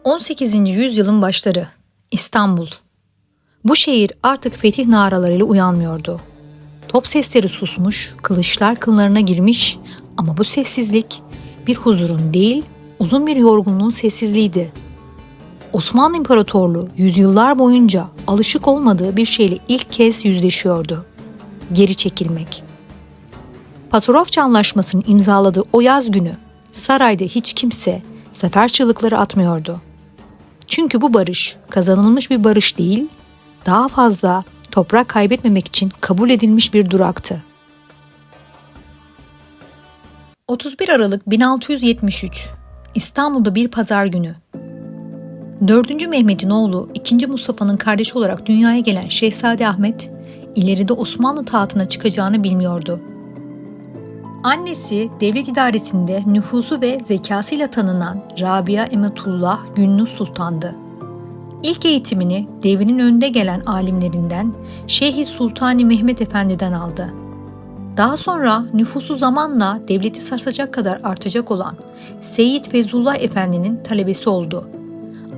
18. yüzyılın başları. İstanbul. Bu şehir artık fetih naralarıyla uyanmıyordu. Top sesleri susmuş, kılıçlar kınlarına girmiş ama bu sessizlik bir huzurun değil, uzun bir yorgunluğun sessizliğiydi. Osmanlı İmparatorluğu yüzyıllar boyunca alışık olmadığı bir şeyle ilk kez yüzleşiyordu. Geri çekilmek. Pasarofça Anlaşması'nın imzaladığı o yaz günü sarayda hiç kimse zafer çığlıkları atmıyordu. Çünkü bu barış kazanılmış bir barış değil, daha fazla toprak kaybetmemek için kabul edilmiş bir duraktı. 31 Aralık 1673 İstanbul'da bir pazar günü. 4. Mehmet'in oğlu 2. Mustafa'nın kardeşi olarak dünyaya gelen Şehzade Ahmet, ileride Osmanlı tahtına çıkacağını bilmiyordu. Annesi devlet idaresinde nüfusu ve zekasıyla tanınan Rabia Emetullah Gülnuz Sultan'dı. İlk eğitimini devrinin önde gelen alimlerinden Şeyh Sultani Mehmet Efendi'den aldı. Daha sonra nüfusu zamanla devleti sarsacak kadar artacak olan Seyyid Feyzullah Efendi'nin talebesi oldu.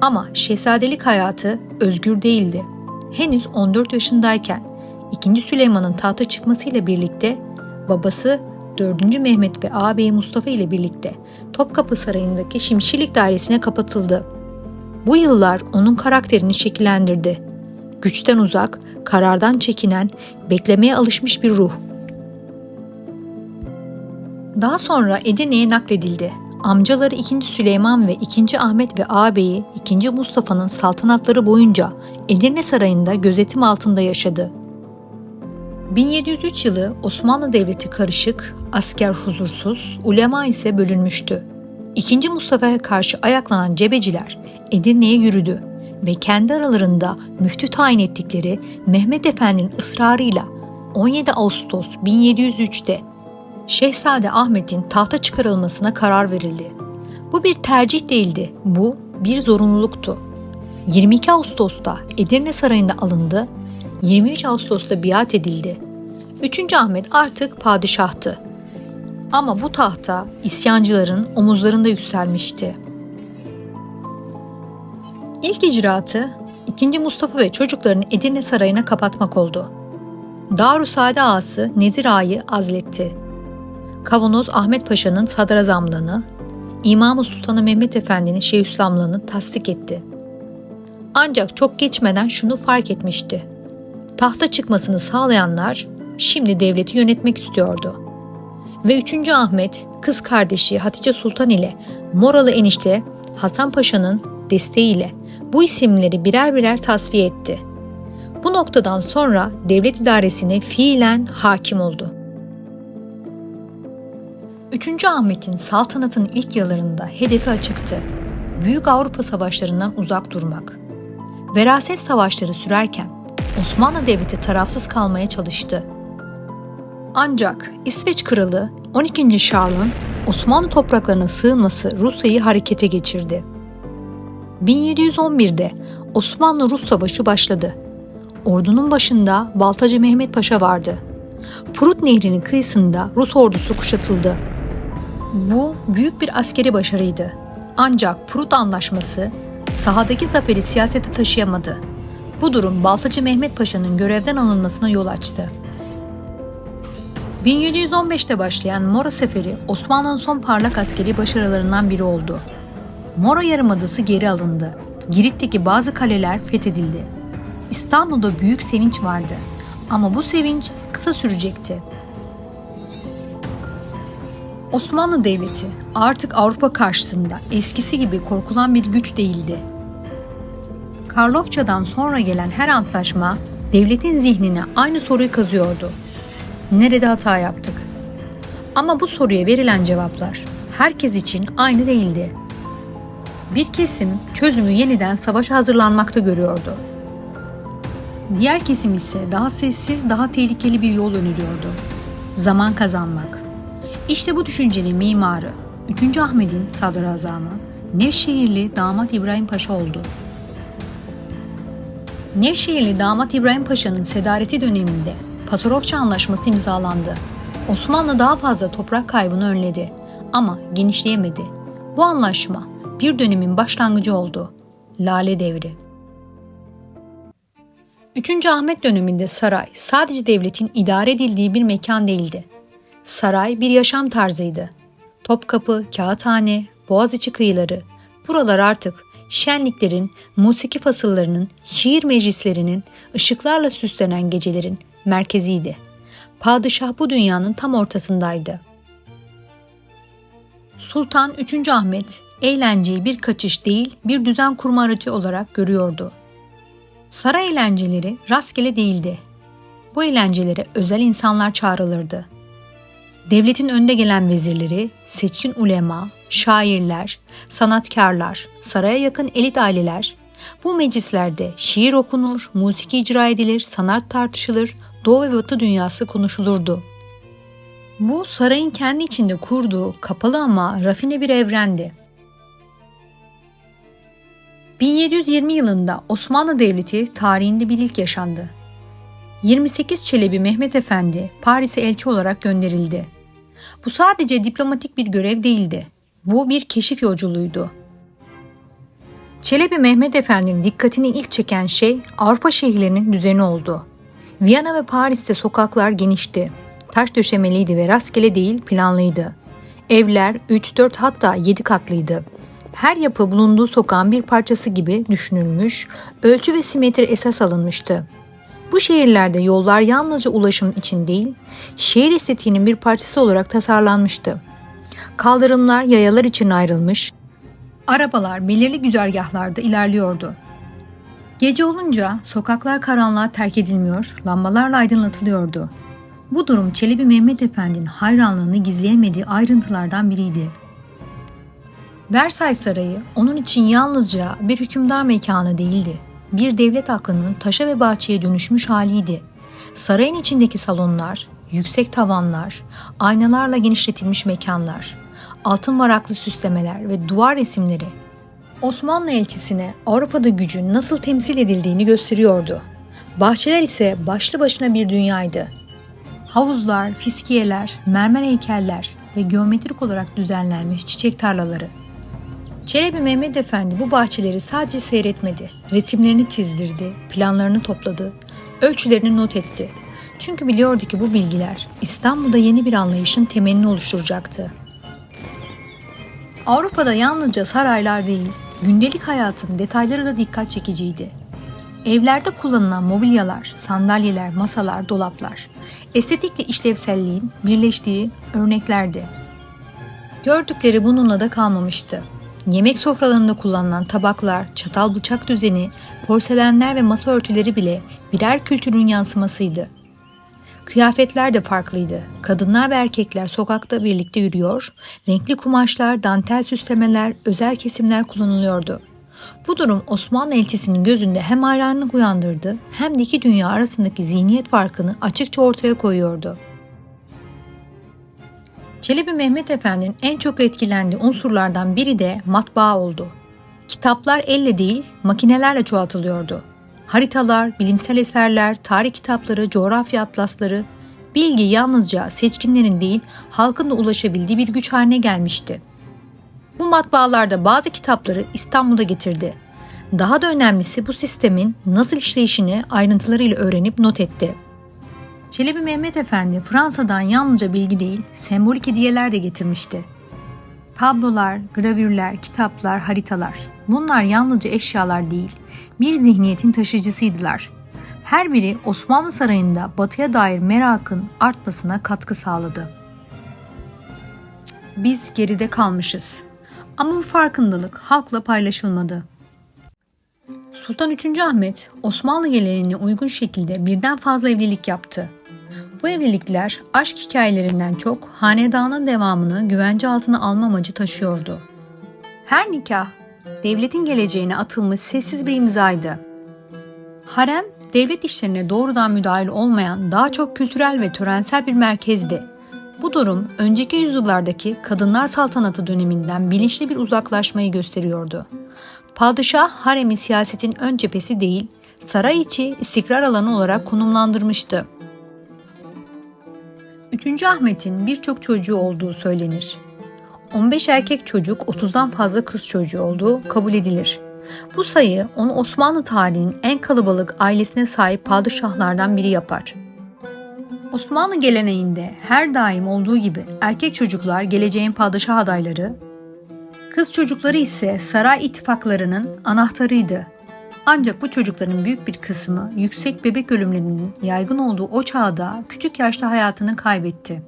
Ama şehzadelik hayatı özgür değildi. Henüz 14 yaşındayken 2. Süleyman'ın tahta çıkmasıyla birlikte babası 4. Mehmet ve ağabeyi Mustafa ile birlikte Topkapı Sarayı'ndaki Şimşirlik Dairesi'ne kapatıldı. Bu yıllar onun karakterini şekillendirdi. Güçten uzak, karardan çekinen, beklemeye alışmış bir ruh. Daha sonra Edirne'ye nakledildi. Amcaları 2. Süleyman ve 2. Ahmet ve ağabeyi 2. Mustafa'nın saltanatları boyunca Edirne Sarayı'nda gözetim altında yaşadı. 1703 yılı Osmanlı Devleti karışık, asker huzursuz, ulema ise bölünmüştü. 2. Mustafa'ya karşı ayaklanan cebeciler Edirne'ye yürüdü ve kendi aralarında müftü tayin ettikleri Mehmet Efendi'nin ısrarıyla 17 Ağustos 1703'te Şehzade Ahmet'in tahta çıkarılmasına karar verildi. Bu bir tercih değildi, bu bir zorunluluktu. 22 Ağustos'ta Edirne Sarayı'nda alındı, 23 Ağustos'ta biat edildi. 3. Ahmet artık padişahtı. Ama bu tahta isyancıların omuzlarında yükselmişti. İlk icraatı 2. Mustafa ve çocuklarını Edirne Sarayı'na kapatmak oldu. Darüsaade ağası Nezir Ağa'yı azletti. Kavanoz Ahmet Paşa'nın sadrazamlığını, İmam-ı Sultanı Mehmet Efendi'nin Şeyhülislamlığını tasdik etti. Ancak çok geçmeden şunu fark etmişti. Tahta çıkmasını sağlayanlar şimdi devleti yönetmek istiyordu. Ve 3. Ahmet, kız kardeşi Hatice Sultan ile Moralı enişte Hasan Paşa'nın desteğiyle bu isimleri birer birer tasfiye etti. Bu noktadan sonra devlet idaresine fiilen hakim oldu. 3. Ahmet'in saltanatın ilk yıllarında hedefi açıktı. Büyük Avrupa savaşlarından uzak durmak. Veraset savaşları sürerken Osmanlı Devleti tarafsız kalmaya çalıştı. Ancak İsveç Kralı 12. Charles'ın Osmanlı topraklarına sığınması Rusya'yı harekete geçirdi. 1711'de Osmanlı-Rus Savaşı başladı. Ordunun başında Baltacı Mehmet Paşa vardı. Prut Nehri'nin kıyısında Rus ordusu kuşatıldı. Bu büyük bir askeri başarıydı. Ancak Prut Anlaşması sahadaki zaferi siyasete taşıyamadı. Bu durum Baltacı Mehmet Paşa'nın görevden alınmasına yol açtı. 1715'te başlayan Mora Seferi Osmanlı'nın son parlak askeri başarılarından biri oldu. Mora Yarımadası geri alındı. Girit'teki bazı kaleler fethedildi. İstanbul'da büyük sevinç vardı. Ama bu sevinç kısa sürecekti. Osmanlı Devleti artık Avrupa karşısında eskisi gibi korkulan bir güç değildi. Karlofça'dan sonra gelen her antlaşma devletin zihnine aynı soruyu kazıyordu. Nerede hata yaptık? Ama bu soruya verilen cevaplar herkes için aynı değildi. Bir kesim çözümü yeniden savaşa hazırlanmakta görüyordu. Diğer kesim ise daha sessiz, daha tehlikeli bir yol öneriyordu. Zaman kazanmak. İşte bu düşüncenin mimarı 3. Ahmet'in sadrazamı Nevşehirli damat İbrahim Paşa oldu. Nevşehirli damat İbrahim Paşa'nın sedareti döneminde Pasarofça Anlaşması imzalandı. Osmanlı daha fazla toprak kaybını önledi ama genişleyemedi. Bu anlaşma bir dönemin başlangıcı oldu. Lale Devri. 3. Ahmet döneminde saray sadece devletin idare edildiği bir mekan değildi. Saray bir yaşam tarzıydı. Topkapı, Kağıthane, Boğaziçi kıyıları, buralar artık şenliklerin, musiki fasıllarının, şiir meclislerinin, ışıklarla süslenen gecelerin merkeziydi. Padişah bu dünyanın tam ortasındaydı. Sultan 3. Ahmet, eğlenceyi bir kaçış değil, bir düzen kurma aracı olarak görüyordu. Saray eğlenceleri rastgele değildi. Bu eğlencelere özel insanlar çağrılırdı. Devletin önde gelen vezirleri, seçkin ulema, şairler, sanatkarlar, saraya yakın elit aileler, bu meclislerde şiir okunur, musiki icra edilir, sanat tartışılır, Doğu ve Batı dünyası konuşulurdu. Bu sarayın kendi içinde kurduğu kapalı ama rafine bir evrendi. 1720 yılında Osmanlı Devleti tarihinde bir ilk yaşandı. 28 Çelebi Mehmet Efendi Paris'e elçi olarak gönderildi. Bu sadece diplomatik bir görev değildi. Bu bir keşif yolculuğuydu. Çelebi Mehmet Efendi'nin dikkatini ilk çeken şey Avrupa şehirlerinin düzeni oldu. Viyana ve Paris'te sokaklar genişti. Taş döşemeliydi ve rastgele değil planlıydı. Evler 3-4 hatta 7 katlıydı. Her yapı bulunduğu sokağın bir parçası gibi düşünülmüş, ölçü ve simetri esas alınmıştı. Bu şehirlerde yollar yalnızca ulaşım için değil, şehir estetiğinin bir parçası olarak tasarlanmıştı. Kaldırımlar yayalar için ayrılmış, arabalar belirli güzergahlarda ilerliyordu. Gece olunca sokaklar karanlığa terk edilmiyor, lambalarla aydınlatılıyordu. Bu durum Çelebi Mehmet Efendi'nin hayranlığını gizleyemediği ayrıntılardan biriydi. Versay Sarayı onun için yalnızca bir hükümdar mekanı değildi. Bir devlet aklının taşa ve bahçeye dönüşmüş haliydi. Sarayın içindeki salonlar, yüksek tavanlar, aynalarla genişletilmiş mekanlar, altın varaklı süslemeler ve duvar resimleri Osmanlı elçisine Avrupa'da gücün nasıl temsil edildiğini gösteriyordu. Bahçeler ise başlı başına bir dünyaydı. Havuzlar, fiskiyeler, mermer heykeller ve geometrik olarak düzenlenmiş çiçek tarlaları. Çelebi Mehmet Efendi bu bahçeleri sadece seyretmedi, resimlerini çizdirdi, planlarını topladı, ölçülerini not etti. Çünkü biliyordu ki bu bilgiler İstanbul'da yeni bir anlayışın temelini oluşturacaktı. Avrupa'da yalnızca saraylar değil, gündelik hayatın detayları da dikkat çekiciydi. Evlerde kullanılan mobilyalar, sandalyeler, masalar, dolaplar, estetikle işlevselliğin birleştiği örneklerdi. Gördükleri bununla da kalmamıştı. Yemek sofralarında kullanılan tabaklar, çatal bıçak düzeni, porselenler ve masa örtüleri bile birer kültürün yansımasıydı. Kıyafetler de farklıydı. Kadınlar ve erkekler sokakta birlikte yürüyor, renkli kumaşlar, dantel süslemeler, özel kesimler kullanılıyordu. Bu durum Osmanlı elçisinin gözünde hem hayranlık uyandırdı hem de iki dünya arasındaki zihniyet farkını açıkça ortaya koyuyordu. Çelebi Mehmet Efendi'nin en çok etkilendiği unsurlardan biri de matbaa oldu. Kitaplar elle değil, makinelerle çoğaltılıyordu. Haritalar, bilimsel eserler, tarih kitapları, coğrafya atlasları, bilgi yalnızca seçkinlerin değil, halkın da ulaşabildiği bir güç haline gelmişti. Bu matbaalarda bazı kitapları İstanbul'a getirdi. Daha da önemlisi bu sistemin nasıl işleyişini ayrıntılarıyla öğrenip not etti. Çelebi Mehmet Efendi Fransa'dan yalnızca bilgi değil, sembolik hediyeler de getirmişti. Tablolar, gravürler, kitaplar, haritalar. Bunlar yalnızca eşyalar değil, bir zihniyetin taşıyıcısıydılar. Her biri Osmanlı Sarayı'nda batıya dair merakın artmasına katkı sağladı. Biz geride kalmışız. Ama bu farkındalık halkla paylaşılmadı. Sultan 3. Ahmet, Osmanlı geleneğine uygun şekilde birden fazla evlilik yaptı. Bu evlilikler aşk hikayelerinden çok hanedanın devamını güvence altına alma amacı taşıyordu. Her nikah, devletin geleceğine atılmış sessiz bir imzaydı. Harem, devlet işlerine doğrudan müdahil olmayan daha çok kültürel ve törensel bir merkezdi. Bu durum, önceki yüzyıllardaki kadınlar saltanatı döneminden bilinçli bir uzaklaşmayı gösteriyordu. Padişah, haremi siyasetin ön cephesi değil, saray içi istikrar alanı olarak konumlandırmıştı. 3. Ahmet'in birçok çocuğu olduğu söylenir. 15 erkek çocuk, 30'dan fazla kız çocuğu olduğu kabul edilir. Bu sayı onu Osmanlı tarihinin en kalabalık ailesine sahip padişahlardan biri yapar. Osmanlı geleneğinde her daim olduğu gibi erkek çocuklar geleceğin padişah adayları, kız çocukları ise saray ittifaklarının anahtarıydı. Ancak bu çocukların büyük bir kısmı yüksek bebek ölümlerinin yaygın olduğu o çağda küçük yaşta hayatını kaybetti.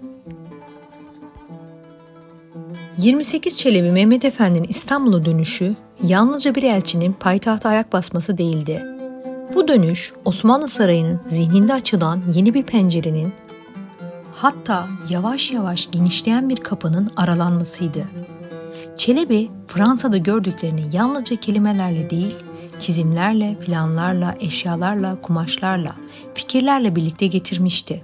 28 Çelebi Mehmet Efendi'nin İstanbul'a dönüşü yalnızca bir elçinin payitahta ayak basması değildi. Bu dönüş Osmanlı Sarayı'nın zihninde açılan yeni bir pencerenin, hatta yavaş yavaş genişleyen bir kapının aralanmasıydı. Çelebi Fransa'da gördüklerini yalnızca kelimelerle değil, çizimlerle, planlarla, eşyalarla, kumaşlarla, fikirlerle birlikte getirmişti.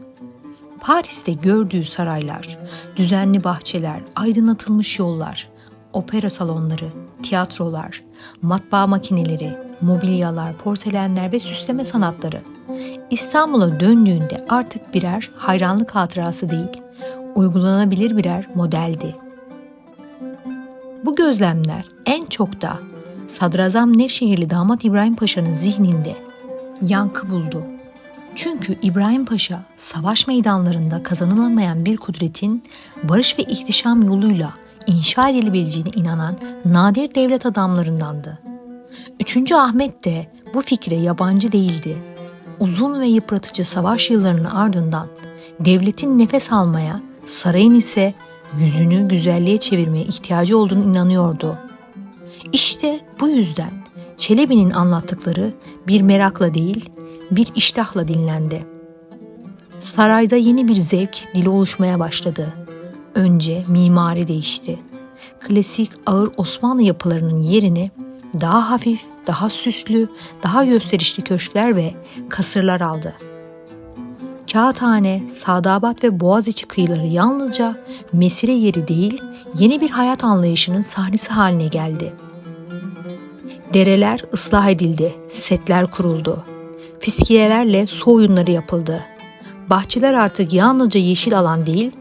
Paris'te gördüğü saraylar, düzenli bahçeler, aydınlatılmış yollar, opera salonları, tiyatrolar, matbaa makineleri, mobilyalar, porselenler ve süsleme sanatları İstanbul'a döndüğünde artık birer hayranlık hatırası değil, uygulanabilir birer modeldi. Bu gözlemler en çok da Sadrazam Nevşehirli Damat İbrahim Paşa'nın zihninde yankı buldu. Çünkü İbrahim Paşa savaş meydanlarında kazanılamayan bir kudretin barış ve ihtişam yoluyla inşa edilebileceğine inanan nadir devlet adamlarındandı. 3. Ahmet de bu fikre yabancı değildi. Uzun ve yıpratıcı savaş yıllarının ardından devletin nefes almaya, sarayın ise yüzünü güzelliğe çevirmeye ihtiyacı olduğunu inanıyordu. İşte bu yüzden Çelebi'nin anlattıkları bir merakla değil, bir iştahla dinlendi. Sarayda yeni bir zevk dili oluşmaya başladı. Önce mimari değişti. Klasik ağır Osmanlı yapılarının yerini daha hafif, daha süslü, daha gösterişli köşkler ve kasırlar aldı. Kağıthane, Sadabat ve Boğaziçi kıyıları yalnızca mesire yeri değil, yeni bir hayat anlayışının sahnesi haline geldi. Dereler ıslah edildi, setler kuruldu. Fiskiyelerle su oyunları yapıldı. Bahçeler artık yalnızca yeşil alan değil,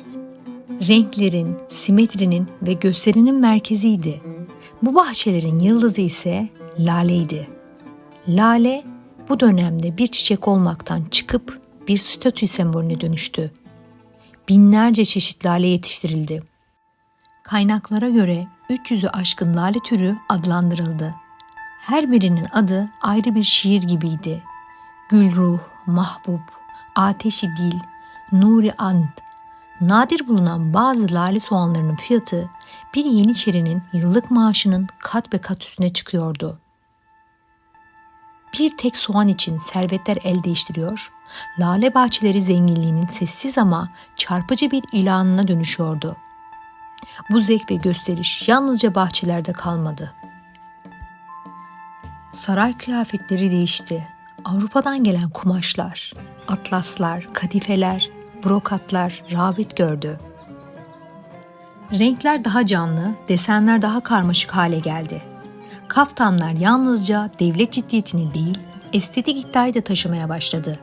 renklerin, simetrinin ve gösterinin merkeziydi. Bu bahçelerin yıldızı ise laleydi. Lale bu dönemde bir çiçek olmaktan çıkıp bir statü sembolüne dönüştü. Binlerce çeşit lale yetiştirildi. Kaynaklara göre 300'ü aşkın lale türü adlandırıldı. Her birinin adı ayrı bir şiir gibiydi. Gülruh, Mahbub, Ateşi Dil, Nuri And. Nadir bulunan bazı lale soğanlarının fiyatı bir yeniçerinin yıllık maaşının kat be kat üstüne çıkıyordu. Bir tek soğan için servetler el değiştiriyor, lale bahçeleri zenginliğinin sessiz ama çarpıcı bir ilanına dönüşüyordu. Bu zevk ve gösteriş yalnızca bahçelerde kalmadı. Saray kıyafetleri değişti. Avrupa'dan gelen kumaşlar, atlaslar, kadifeler, brokatlar rağbet gördü. Renkler daha canlı, desenler daha karmaşık hale geldi. Kaftanlar yalnızca devlet ciddiyetini değil, estetik iddiayı da taşımaya başladı.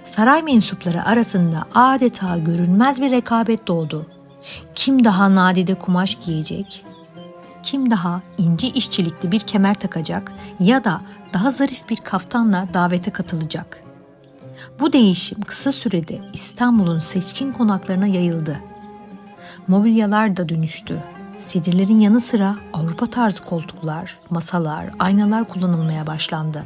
Saray mensupları arasında adeta görünmez bir rekabet doğdu. Kim daha nadide kumaş giyecek, kim daha ince işçilikli bir kemer takacak ya da daha zarif bir kaftanla davete katılacak. Bu değişim kısa sürede İstanbul'un seçkin konaklarına yayıldı. Mobilyalar da dönüştü. Sedirlerin yanı sıra Avrupa tarzı koltuklar, masalar, aynalar kullanılmaya başlandı.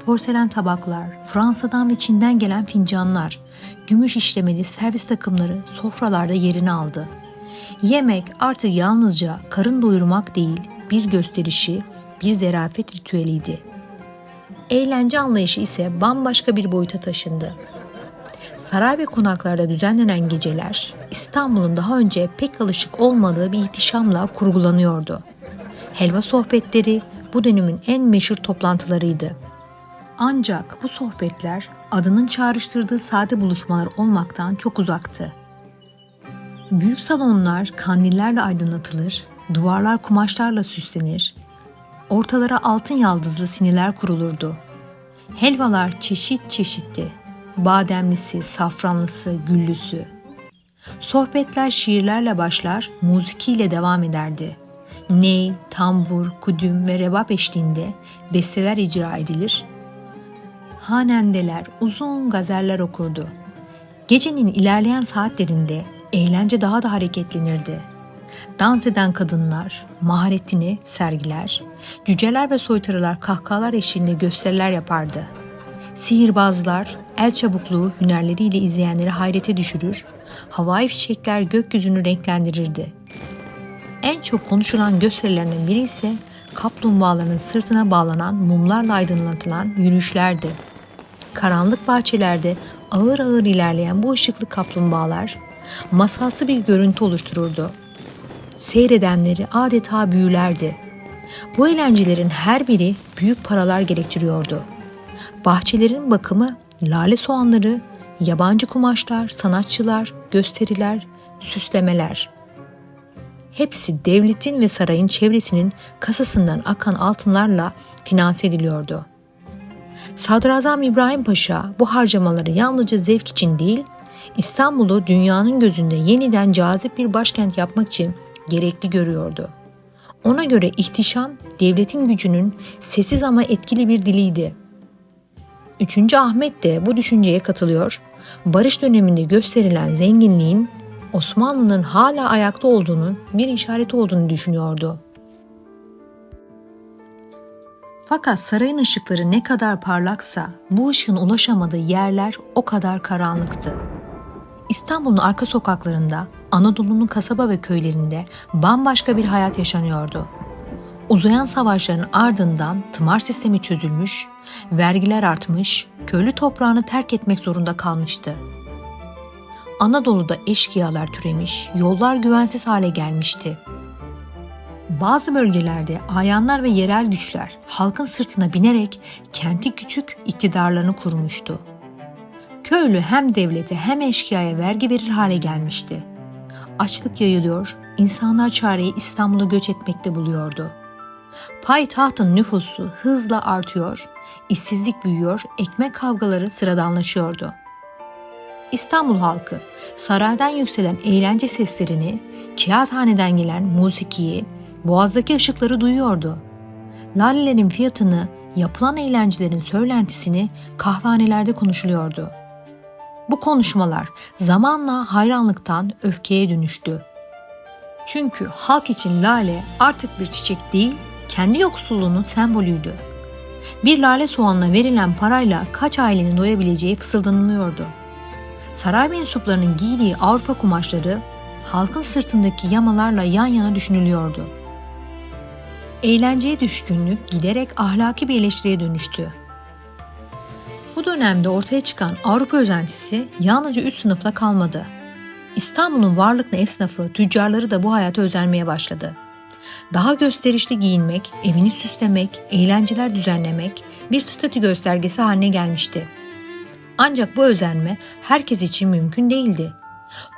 Porselen tabaklar, Fransa'dan ve Çin'den gelen fincanlar, gümüş işlemeli servis takımları sofralarda yerini aldı. Yemek artık yalnızca karın doyurmak değil, bir gösterişi, bir zerafet ritüeliydi. Eğlence anlayışı ise bambaşka bir boyuta taşındı. Saray ve konaklarda düzenlenen geceler, İstanbul'un daha önce pek alışık olmadığı bir ihtişamla kurgulanıyordu. Helva sohbetleri bu dönemin en meşhur toplantılarıydı. Ancak bu sohbetler adının çağrıştırdığı sade buluşmalar olmaktan çok uzaktı. Büyük salonlar kandillerle aydınlatılır, duvarlar kumaşlarla süslenir, ortalara altın yaldızlı siniler kurulurdu. Helvalar çeşit çeşitti, bademlisi, safranlısı, güllüsü. Sohbetler şiirlerle başlar, musikiyle devam ederdi. Ney, tambur, kudüm ve rebap eşliğinde besteler icra edilir. Hanendeler uzun gazeller okurdu. Gecenin ilerleyen saatlerinde eğlence daha da hareketlenirdi. Dans eden kadınlar maharetini sergiler, cüceler ve soytarılar kahkahalar eşliğinde gösteriler yapardı. Sihirbazlar el çabukluğu hünerleriyle izleyenleri hayrete düşürür, havai fişekler gökyüzünü renklendirirdi. En çok konuşulan gösterilerinden biri ise kaplumbağaların sırtına bağlanan mumlarla aydınlatılan yürüyüşlerdi. Karanlık bahçelerde ağır ağır ilerleyen bu ışıklı kaplumbağalar masalsı bir görüntü oluştururdu. Seyredenleri adeta büyülerdi. Bu eğlencelerin her biri büyük paralar gerektiriyordu. Bahçelerin bakımı, lale soğanları, yabancı kumaşlar, sanatçılar, gösteriler, süslemeler. Hepsi devletin ve sarayın çevresinin kasasından akan altınlarla finanse ediliyordu. Sadrazam İbrahim Paşa bu harcamaları yalnızca zevk için değil, İstanbul'u dünyanın gözünde yeniden cazip bir başkent yapmak için gerekli görüyordu. Ona göre ihtişam, devletin gücünün sessiz ama etkili bir diliydi. 3. Ahmet de bu düşünceye katılıyor, barış döneminde gösterilen zenginliğin Osmanlı'nın hala ayakta olduğunun bir işareti olduğunu düşünüyordu. Fakat sarayın ışıkları ne kadar parlaksa bu ışığın ulaşamadığı yerler o kadar karanlıktı. İstanbul'un arka sokaklarında, Anadolu'nun kasaba ve köylerinde bambaşka bir hayat yaşanıyordu. Uzayan savaşların ardından tımar sistemi çözülmüş, vergiler artmış, köylü toprağını terk etmek zorunda kalmıştı. Anadolu'da eşkıyalar türemiş, yollar güvensiz hale gelmişti. Bazı bölgelerde ayanlar ve yerel güçler halkın sırtına binerek kenti küçük iktidarlarını kurmuştu. Köylü hem devlete hem eşkıyaya vergi verir hale gelmişti. Açlık yayılıyor, insanlar çareyi İstanbul'a göç etmekte buluyordu. Payitahtın nüfusu hızla artıyor, işsizlik büyüyor, ekmek kavgaları sıradanlaşıyordu. İstanbul halkı saraydan yükselen eğlence seslerini, kağıthaneden gelen musikiyi, boğazdaki ışıkları duyuyordu. Lalelerin fiyatını, yapılan eğlencelerin söylentisini kahvehanelerde konuşuluyordu. Bu konuşmalar zamanla hayranlıktan öfkeye dönüştü. Çünkü halk için lale artık bir çiçek değil, kendi yoksulluğunun sembolüydü. Bir lale soğanına verilen parayla kaç ailenin doyabileceği fısıldanılıyordu. Saray mensuplarının giydiği Avrupa kumaşları halkın sırtındaki yamalarla yan yana düşünülüyordu. Eğlenceye düşkünlük giderek ahlaki bir eleştiriye dönüştü. Bu dönemde ortaya çıkan Avrupa özentisi yalnızca üst sınıfla kalmadı. İstanbul'un varlıklı esnafı, tüccarları da bu hayata özenmeye başladı. Daha gösterişli giyinmek, evini süslemek, eğlenceler düzenlemek bir statü göstergesi haline gelmişti. Ancak bu özenme herkes için mümkün değildi.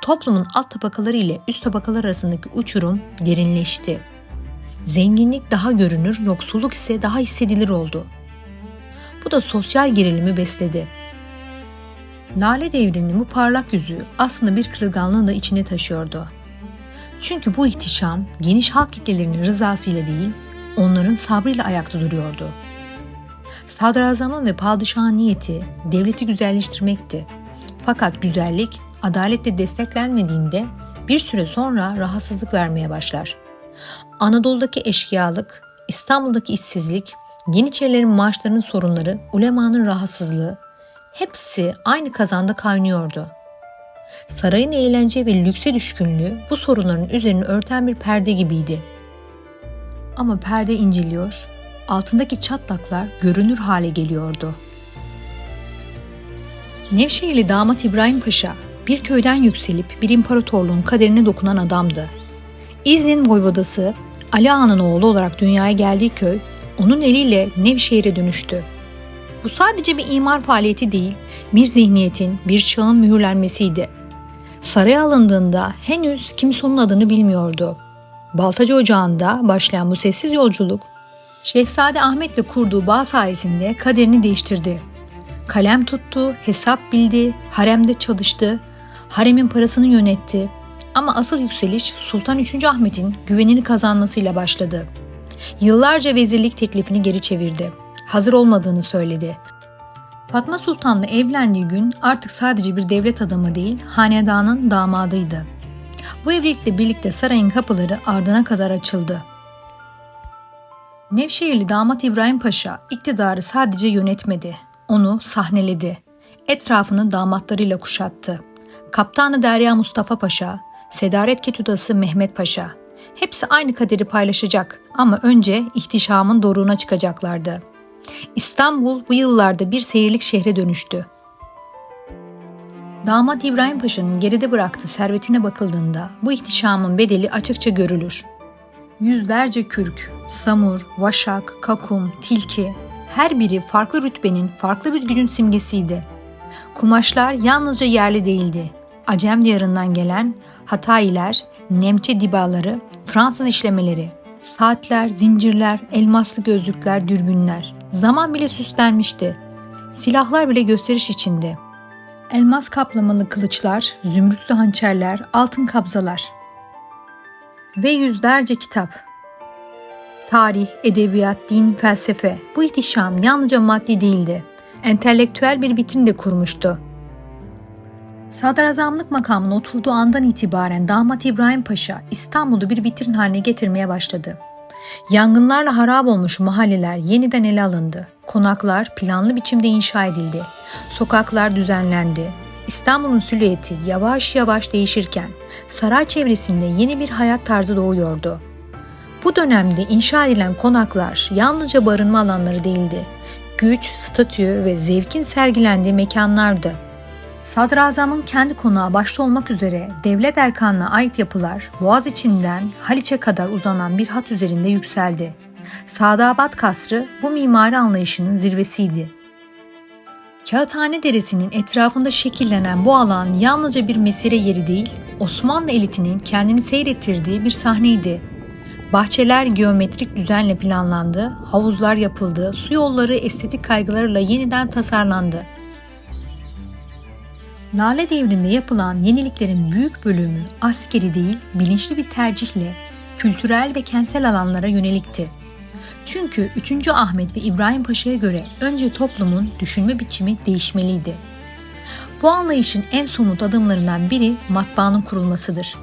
Toplumun alt tabakaları ile üst tabakalar arasındaki uçurum derinleşti. Zenginlik daha görünür, yoksulluk ise daha hissedilir oldu. Bu da sosyal gerilimi besledi. Lale Devri'nin bu parlak yüzü aslında bir kırılganlığı da içine taşıyordu. Çünkü bu ihtişam geniş halk kitlelerinin rızasıyla değil, onların sabrıyla ayakta duruyordu. Sadrazamın ve padişahın niyeti devleti güzelleştirmekti. Fakat güzellik adaletle desteklenmediğinde bir süre sonra rahatsızlık vermeye başlar. Anadolu'daki eşkıyalık, İstanbul'daki işsizlik, Yeniçerilerin maaşlarının sorunları, ulemanın rahatsızlığı hepsi aynı kazanda kaynıyordu. Sarayın eğlence ve lükse düşkünlüğü bu sorunların üzerini örten bir perde gibiydi. Ama perde inceliyor, altındaki çatlaklar görünür hale geliyordu. Nevşehirli damat İbrahim Paşa bir köyden yükselip bir imparatorluğun kaderine dokunan adamdı. İznin voyvodası Ali Ağa'nın oğlu olarak dünyaya geldiği köy onun eliyle Nevşehir'e dönüştü. Bu sadece bir imar faaliyeti değil, bir zihniyetin, bir çağın mühürlenmesiydi. Saraya alındığında henüz kimse onun adını bilmiyordu. Baltacı Ocağı'nda başlayan bu sessiz yolculuk, Şehzade Ahmet'le kurduğu bağ sayesinde kaderini değiştirdi. Kalem tuttu, hesap bildi, haremde çalıştı, haremin parasını yönetti, Ama asıl yükseliş Sultan 3. Ahmet'in güvenini kazanmasıyla başladı. Yıllarca vezirlik teklifini geri çevirdi. Hazır olmadığını söyledi. Fatma Sultan'la evlendiği gün artık sadece bir devlet adamı değil, hanedanın damadıydı. Bu evlilikle birlikte sarayın kapıları ardına kadar açıldı. Nevşehirli damat İbrahim Paşa iktidarı sadece yönetmedi, onu sahneledi. Etrafını damatlarıyla kuşattı. Kaptanı Derya Mustafa Paşa, Sedaret Ketudası Mehmet Paşa. Hepsi aynı kaderi paylaşacak ama önce ihtişamın doruğuna çıkacaklardı. İstanbul bu yıllarda bir seyirlik şehre dönüştü. Damat İbrahim Paşa'nın geride bıraktığı servetine bakıldığında bu ihtişamın bedeli açıkça görülür. Yüzlerce kürk, samur, vaşak, kakum, tilki, her biri farklı rütbenin, farklı bir gücün simgesiydi. Kumaşlar yalnızca yerli değildi. Acem diyarından gelen Hatayiler, Nemçe dibaları, Fransız işlemeleri, saatler, zincirler, elmaslı gözlükler, dürbünler. Zaman bile süslenmişti. Silahlar bile gösteriş içindi. Elmas kaplamalı kılıçlar, zümrütlü hançerler, altın kabzalar ve yüzlerce kitap. Tarih, edebiyat, din, felsefe. Bu ihtişam yalnızca maddi değildi. Entelektüel bir vitrin de kurmuştu. Sadrazamlık makamına oturduğu andan itibaren damat İbrahim Paşa İstanbul'u bir vitrin haline getirmeye başladı. Yangınlarla harap olmuş mahalleler yeniden ele alındı. Konaklar planlı biçimde inşa edildi. Sokaklar düzenlendi. İstanbul'un silüeti yavaş yavaş değişirken saray çevresinde yeni bir hayat tarzı doğuyordu. Bu dönemde inşa edilen konaklar yalnızca barınma alanları değildi. Güç, statü ve zevkin sergilendiği mekanlardı. Sadrazamın kendi konağı başta olmak üzere devlet erkanına ait yapılar Boğaziçi'nden Haliç'e kadar uzanan bir hat üzerinde yükseldi. Sadabat Kasrı bu mimari anlayışının zirvesiydi. Kağıthane Deresi'nin etrafında şekillenen bu alan yalnızca bir mesire yeri değil, Osmanlı elitinin kendini seyrettirdiği bir sahneydi. Bahçeler geometrik düzenle planlandı, havuzlar yapıldı, su yolları estetik kaygılarıyla yeniden tasarlandı. Lale Devri'nde yapılan yeniliklerin büyük bölümü askeri değil, bilinçli bir tercihle kültürel ve kentsel alanlara yönelikti. Çünkü 3. Ahmet ve İbrahim Paşa'ya göre önce toplumun düşünme biçimi değişmeliydi. Bu anlayışın en somut adımlarından biri matbaanın kurulmasıdır.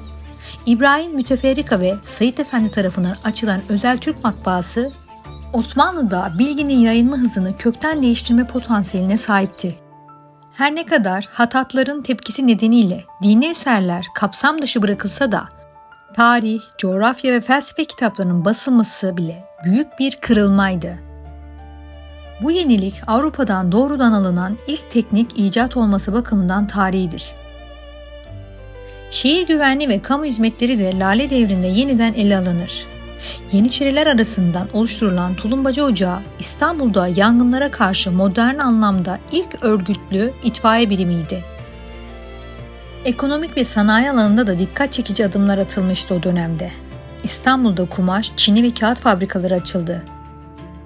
İbrahim Müteferrika ve Said Efendi tarafından açılan özel Türk matbaası, Osmanlı'da bilginin yayılma hızını kökten değiştirme potansiyeline sahipti. Her ne kadar hatatların tepkisi nedeniyle dini eserler kapsam dışı bırakılsa da tarih, coğrafya ve felsefe kitaplarının basılması bile büyük bir kırılmaydı. Bu yenilik Avrupa'dan doğrudan alınan ilk teknik icat olması bakımından tarihidir. Şehir güvenliği ve kamu hizmetleri de Lale Devri'nde yeniden ele alınır. Yeniçeriler arasından oluşturulan Tulumbacı Ocağı, İstanbul'da yangınlara karşı modern anlamda ilk örgütlü itfaiye birimiydi. Ekonomik ve sanayi alanında da dikkat çekici adımlar atılmıştı o dönemde. İstanbul'da kumaş, çini ve kağıt fabrikaları açıldı.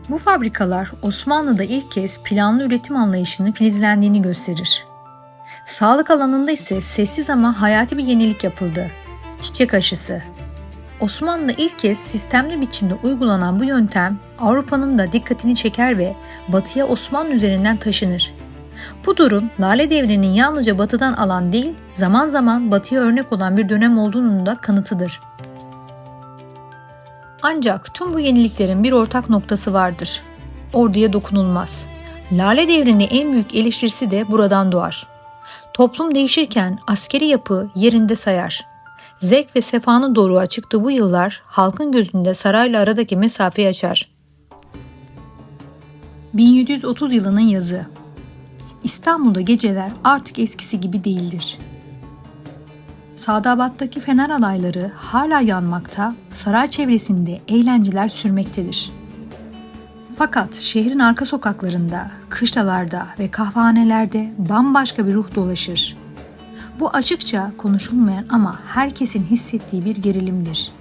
Bu fabrikalar Osmanlı'da ilk kez planlı üretim anlayışının filizlendiğini gösterir. Sağlık alanında ise sessiz ama hayati bir yenilik yapıldı. Çiçek aşısı. Osmanlı'da ilk kez sistemli biçimde uygulanan bu yöntem Avrupa'nın da dikkatini çeker ve batıya Osmanlı üzerinden taşınır. Bu durum Lale Devri'nin yalnızca batıdan alan değil, zaman zaman batıya örnek olan bir dönem olduğunun da kanıtıdır. Ancak tüm bu yeniliklerin bir ortak noktası vardır. Orduya dokunulmaz. Lale Devri'nin en büyük eleştirisi de buradan doğar. Toplum değişirken askeri yapı yerinde sayar. Zevk ve sefanın doruğa çıktığı bu yıllar halkın gözünde sarayla aradaki mesafeyi açar. 1730 yılının yazı. İstanbul'da geceler artık eskisi gibi değildir. Sadabat'taki fener alayları hala yanmakta, saray çevresinde eğlenceler sürmektedir. Fakat şehrin arka sokaklarında, kışlalarda ve kahvehanelerde bambaşka bir ruh dolaşır. Bu açıkça konuşulmayan ama herkesin hissettiği bir gerilimdir.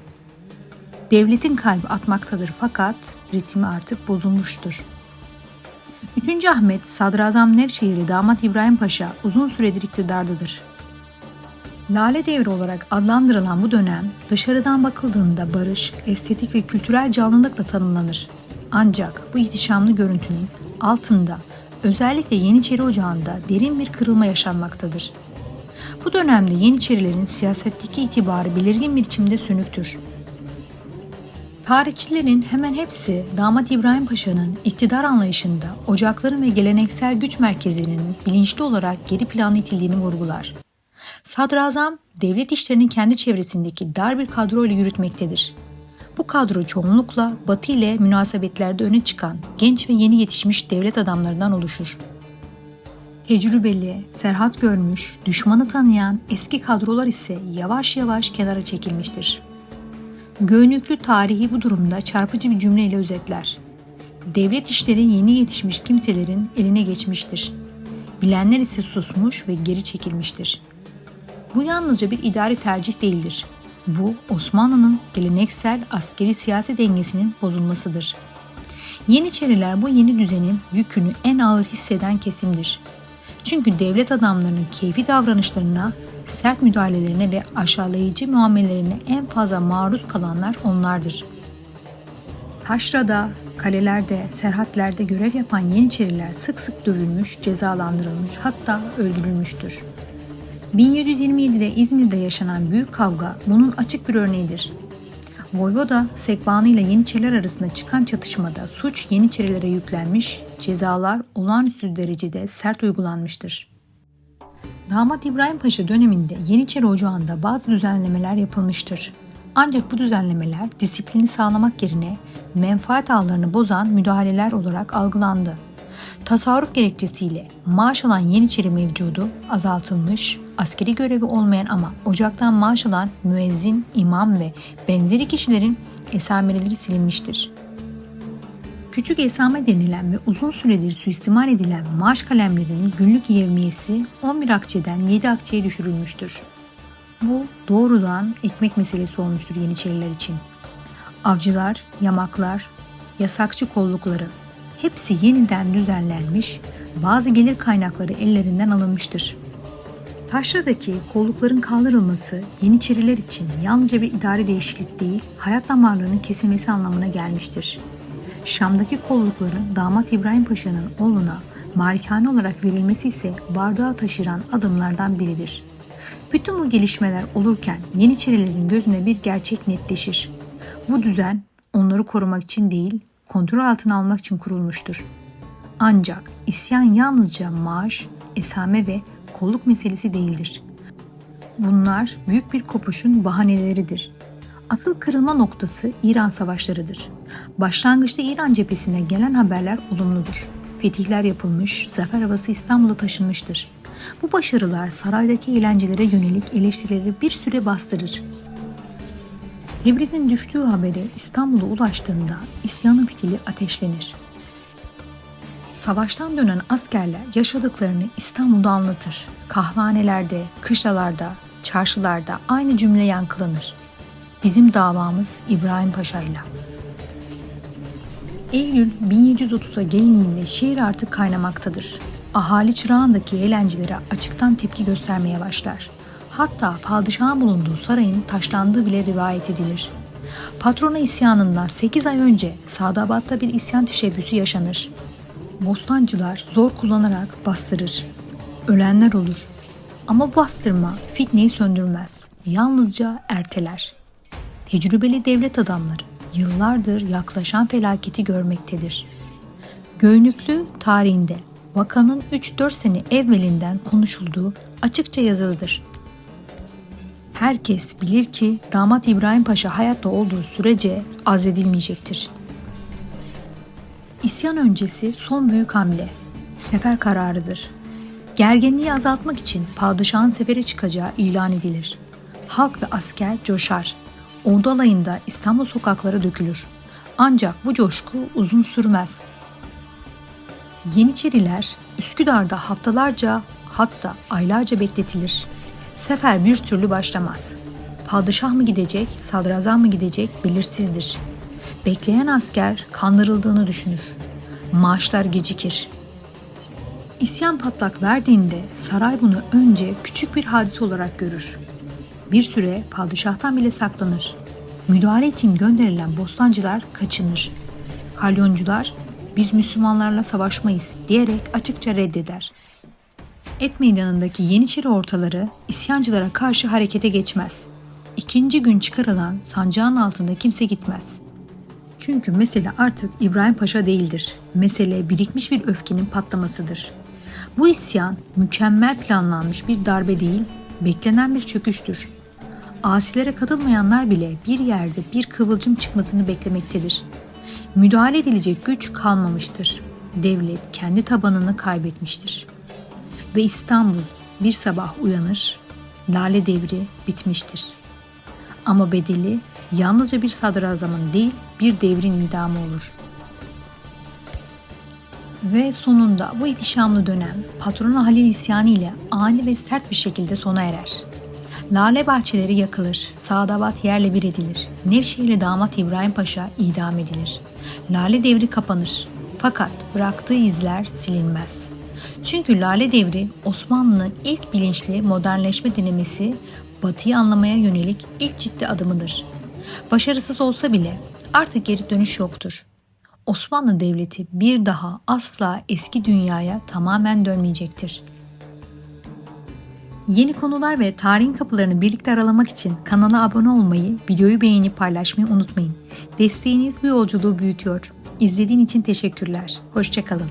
Devletin kalbi atmaktadır fakat ritmi artık bozulmuştur. 3. Ahmet, Sadrazam Nevşehirli damat İbrahim Paşa uzun süredir iktidardadır. Lale Devri olarak adlandırılan bu dönem dışarıdan bakıldığında barış, estetik ve kültürel canlılıkla tanımlanır. Ancak bu ihtişamlı görüntünün altında özellikle Yeniçeri Ocağı'nda derin bir kırılma yaşanmaktadır. Bu dönemde Yeniçerilerin siyasetteki itibarı belirgin bir biçimde sönüktür. Tarihçilerin hemen hepsi Damat İbrahim Paşa'nın iktidar anlayışında ocakların ve geleneksel güç merkezlerinin bilinçli olarak geri plana itildiğini vurgular. Sadrazam, devlet işlerini kendi çevresindeki dar bir kadro ile yürütmektedir. Bu kadro çoğunlukla Batı ile münasebetlerde öne çıkan genç ve yeni yetişmiş devlet adamlarından oluşur. Tecrübeli, serhat görmüş, düşmanı tanıyan eski kadrolar ise yavaş yavaş kenara çekilmiştir. Göynüklü tarihi bu durumda çarpıcı bir cümleyle özetler. Devlet işleri yeni yetişmiş kimselerin eline geçmiştir. Bilenler ise susmuş ve geri çekilmiştir. Bu yalnızca bir idari tercih değildir. Bu Osmanlı'nın geleneksel askeri siyasi dengesinin bozulmasıdır. Yeniçeriler bu yeni düzenin yükünü en ağır hisseden kesimdir. Çünkü devlet adamlarının keyfi davranışlarına, sert müdahalelerine ve aşağılayıcı muamelelerine en fazla maruz kalanlar onlardır. Taşrada, kalelerde, serhatlerde görev yapan Yeniçeriler sık sık dövülmüş, cezalandırılmış, hatta öldürülmüştür. 1727'de İzmir'de yaşanan büyük kavga bunun açık bir örneğidir. Voyvoda Sekbanı ile Yeniçeriler arasında çıkan çatışmada suç Yeniçerilere yüklenmiş, cezalar olağanüstü derecede sert uygulanmıştır. Damat İbrahim Paşa döneminde Yeniçeri Ocağı'nda bazı düzenlemeler yapılmıştır. Ancak bu düzenlemeler disiplini sağlamak yerine menfaat ağlarını bozan müdahaleler olarak algılandı. Tasarruf gerekçesiyle maaş alan Yeniçeri mevcudu azaltılmış, askeri görevi olmayan ama ocaktan maaş alan müezzin, imam ve benzeri kişilerin esameleri silinmiştir. Küçük esame denilen ve uzun süredir suistimal edilen maaş kalemlerinin günlük yevmiyesi 11 akçeden 7 akçeye düşürülmüştür. Bu doğrudan ekmek meselesi olmuştur Yeniçeriler için. Avcılar, yamaklar, yasakçı kollukları hepsi yeniden düzenlenmiş, bazı gelir kaynakları ellerinden alınmıştır. Taşra'daki kollukların kaldırılması Yeniçeriler için yalnızca bir idari değişiklik değil, hayat damarlarının kesilmesi anlamına gelmiştir. Şam'daki kollukların Damat İbrahim Paşa'nın oğluna malikane olarak verilmesi ise bardağı taşıran adımlardan biridir. Bütün bu gelişmeler olurken Yeniçerilerin gözüne bir gerçek netleşir. Bu düzen onları korumak için değil, kontrol altına almak için kurulmuştur. Ancak isyan yalnızca maaş, esame ve kolluk meselesi değildir. Bunlar büyük bir kopuşun bahaneleridir. Asıl kırılma noktası İran savaşlarıdır. Başlangıçta İran cephesine gelen haberler olumludur. Fetihler yapılmış, zafer havası İstanbul'a taşınmıştır. Bu başarılar saraydaki eğlencelere yönelik eleştirileri bir süre bastırır. Tebriz'in düştüğü haberi İstanbul'a ulaştığında isyanın fitili ateşlenir. Savaştan dönen askerler yaşadıklarını İstanbul'da anlatır. Kahvehanelerde, kışlalarda, çarşılarda aynı cümle yankılanır. Bizim davamız İbrahim Paşa'yla. Eylül 1730'a gelindiğinde şehir artık kaynamaktadır. Ahali çırağındaki eğlencelere açıktan tepki göstermeye başlar. Hatta padişahın bulunduğu sarayın taşlandığı bile rivayet edilir. Patrona isyanından 8 ay önce Sadabat'ta bir isyan teşebbüsü yaşanır. Bostancılar zor kullanarak bastırır. Ölenler olur. Ama bu bastırma fitneyi söndürmez. Yalnızca erteler. Tecrübeli devlet adamları yıllardır yaklaşan felaketi görmektedir. Göynüklü tarihinde vakanın 3-4 sene evvelinden konuşulduğu açıkça yazılıdır. Herkes bilir ki Damat İbrahim Paşa hayatta olduğu sürece azledilmeyecektir. İsyan öncesi son büyük hamle, sefer kararıdır. Gerginliği azaltmak için padişahın sefere çıkacağı ilan edilir. Halk ve asker coşar. Ordu alayında İstanbul sokaklara dökülür. Ancak bu coşku uzun sürmez. Yeniçeriler Üsküdar'da haftalarca hatta aylarca bekletilir. Sefer bir türlü başlamaz. Padişah mı gidecek, sadrazam mı gidecek belirsizdir. Bekleyen asker kandırıldığını düşünür. Maaşlar gecikir. İsyan patlak verdiğinde saray bunu önce küçük bir hadise olarak görür. Bir süre padişahtan bile saklanır. Müdahale için gönderilen bostancılar kaçınır. Kalyoncular biz Müslümanlarla savaşmayız diyerek açıkça reddeder. Et meydanındaki Yeniçeri ortaları isyancılara karşı harekete geçmez. İkinci gün çıkarılan sancağın altında kimse gitmez. Çünkü mesele artık İbrahim Paşa değildir. Mesele birikmiş bir öfkenin patlamasıdır. Bu isyan mükemmel planlanmış bir darbe değil, beklenen bir çöküştür. Asilere katılmayanlar bile bir yerde bir kıvılcım çıkmasını beklemektedir. Müdahale edilecek güç kalmamıştır. Devlet kendi tabanını kaybetmiştir. Ve İstanbul bir sabah uyanır, Lale Devri bitmiştir. Ama bedeli yalnızca bir sadrazamın değil, bir devrin idamı olur. Ve sonunda bu ihtişamlı dönem patronu Halil isyanı ile ani ve sert bir şekilde sona erer. Lale bahçeleri yakılır, Sadabat yerle bir edilir, Nevşehirli damat İbrahim Paşa idam edilir. Lale Devri kapanır, fakat bıraktığı izler silinmez. Çünkü Lale Devri Osmanlı'nın ilk bilinçli modernleşme denemesi, Batı'yı anlamaya yönelik ilk ciddi adımıdır. Başarısız olsa bile artık geri dönüş yoktur. Osmanlı Devleti bir daha asla eski dünyaya tamamen dönmeyecektir. Yeni konular ve tarihin kapılarını birlikte aralamak için kanala abone olmayı, videoyu beğenip paylaşmayı unutmayın. Desteğiniz bu yolculuğu büyütüyor. İzlediğin için teşekkürler. Hoşça kalın.